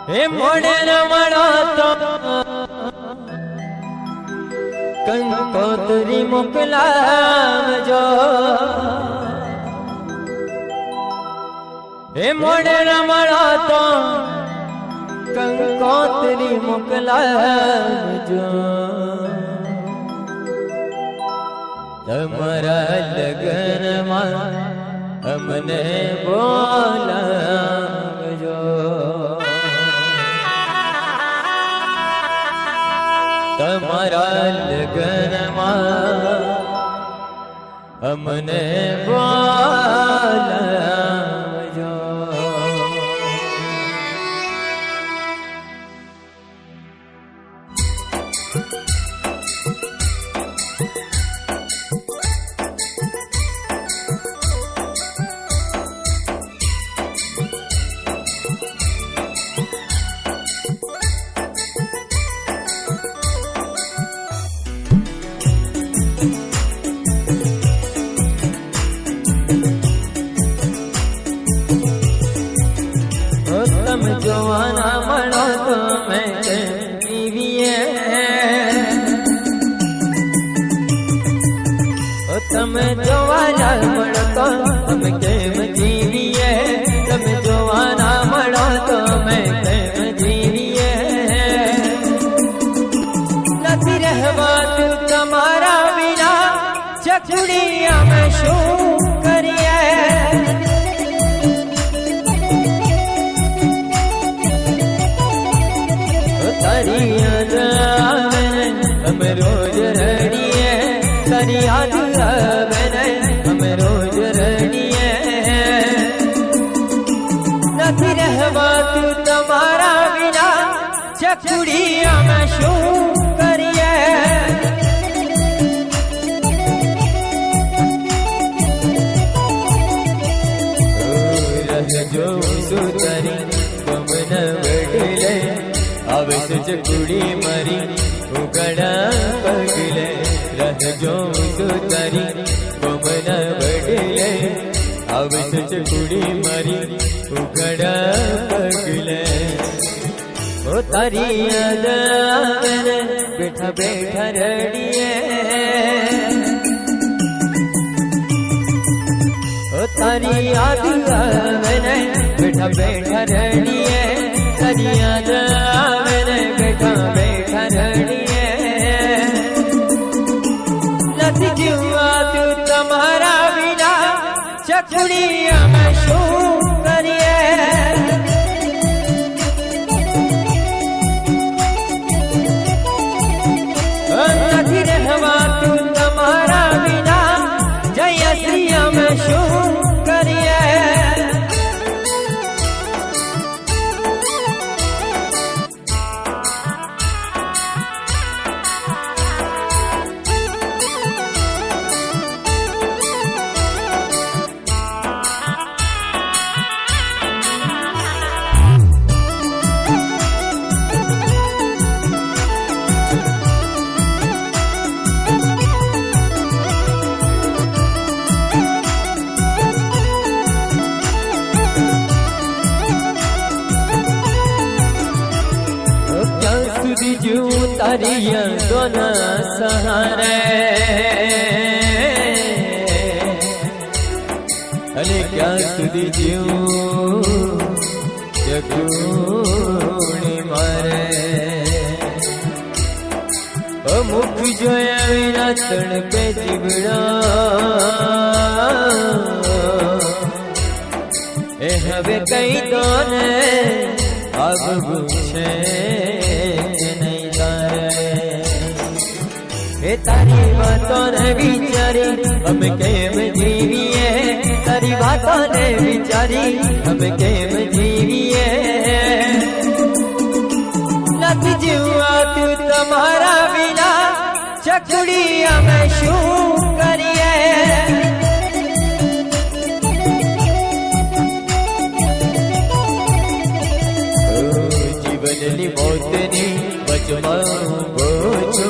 हे मोड़े रमणो तो कंकोतरी मोकलावजो हे मोड़े रमणो तो कंकोतरी मोकलावजो तमारा लगन में हमने बोलावजो तमारा लगन में हमने बोलावजो जवाना मनो तो मैं जीविए तम जवाना मनो तो हम केम जीविए तम जवाना मनो तो मैं केम जीविए नहीं रहवा तू तमारा बिना चकुड़िया में शू करिए तारी याद आवे हम रोज रड़िए तारी याद आवे हम रोज रड़िए नहीं रहवा तू तमारा बिना चकुड़िया में शू करिए रह जो सुतरी तुम न बदले आवे चकुड़ी मरी उगड़ा पगले रह जो सुतरी तुम न बदले आवे चकुड़ी मरी उगड़ा पगले ओ तारी याद आवे बैठा बैठा रड़िए ओ तारी याद आवे बैठा बैठा रड़िए तारी याद आवे बैठा बैठा रड़िए नहीं जीवा तू तमारा बिना चकुड़िया में शू करिए नहीं रहवा तू तमारा बिना जयश्रिया में शू करिए जू तारिया दोना सहारे अरे क्या सुधी जू चकूणी मारे मुख जोया विना तण पे जीवड़ा ए हवे कई तो ने अब पूछे तारी बातों ने बिचारी हम केम जीविए तारी बातों ने बिचारी हम केम जीविए नहीं जीवा तू तमारा बिना चकुड़िया में शू करिए जीवन नी मौत नी बचमा बोझू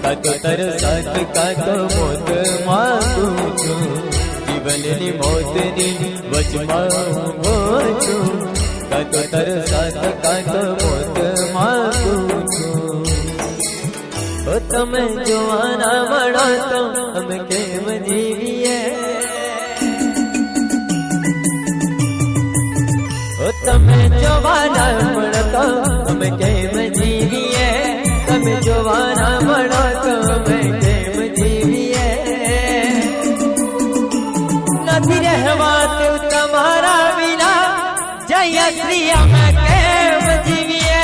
काको तर साथ काको मोत मांगू छू जीवन नी मौत મોતની વચમાં ઊભો છું, કાતો તરસાત કાતો મોત માગું છું. ઓ તમે જોવાના મળો તો અમે કેમ જીવીએ, ઓ તમે જોવાના મળો તો અમે કેમ જીવીએ, તમે જોવાના મળો તો અમે કેમ જીવીએ. નથી રહેવાતું તમારા વિના જય શ્રી અમે કેમ જીવીએ.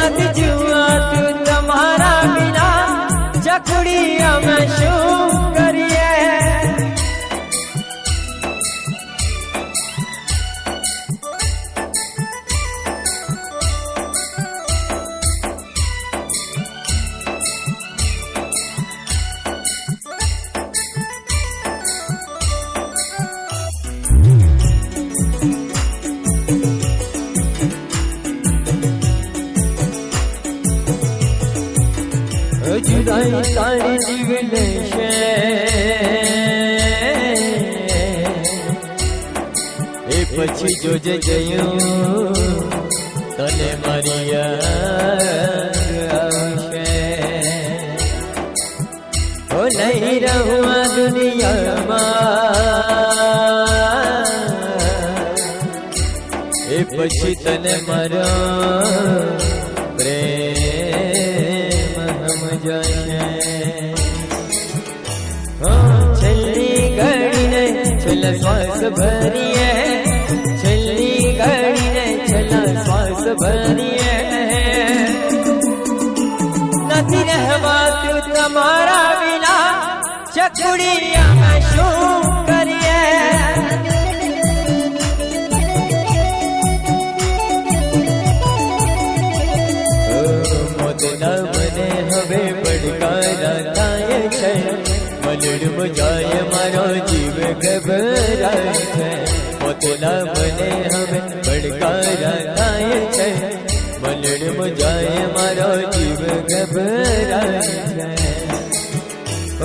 નથી જીવાતું તમારા વિના ચકડી અમે શું કરીએ. જુદાઈ તારી જીવ લેશે, એ પછી જોજે જયું તને મારી યાદ આવશે. ઓ નહીં રહું આ દુનિયામાં, એ પછી તને મારો છેલ્લી ઘડીને છેલ્લા શ્વાસ ભરીએ, છેલ્લી ઘડીને છેલ્લા શ્વાસ ભરીએ. નથી રહેવાતું તમારા વિના ચકડી અમે શું કરીએ. મોતના મને હવે પડકારા થાય છે, મલડમાં જાય મારો જીવ ગભરાય છે. મોતના મને હવે પડકારા થાય છે, મલડમાં જાય મારો જીવ ગભરાય છે.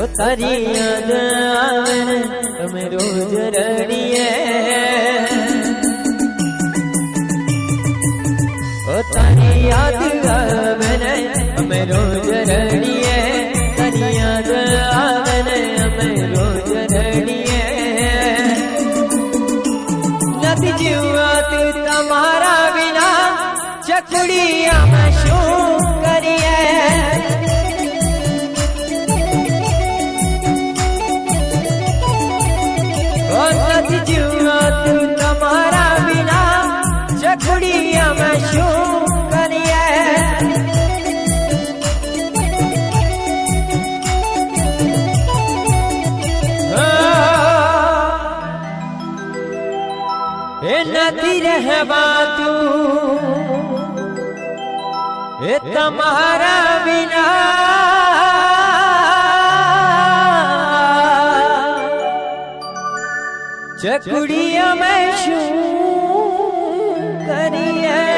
ઓ તારી યાદ આવે ને અમે રોજ રડીએ, ઓ તારી યાદ આવે ને અમે રોજ રડીએ, તારી યાદ આવે ને અમે રોજ રડીએ. નથી જીવાતું તમારા વિના ચકડી અમે શું કરીએ. નથી જીવાતું તમારા વિના ચકડી અમે શું કરીએ. એ નથી રહેવાતું એ તમારા વિના ચકડી અમે શું કરીએ.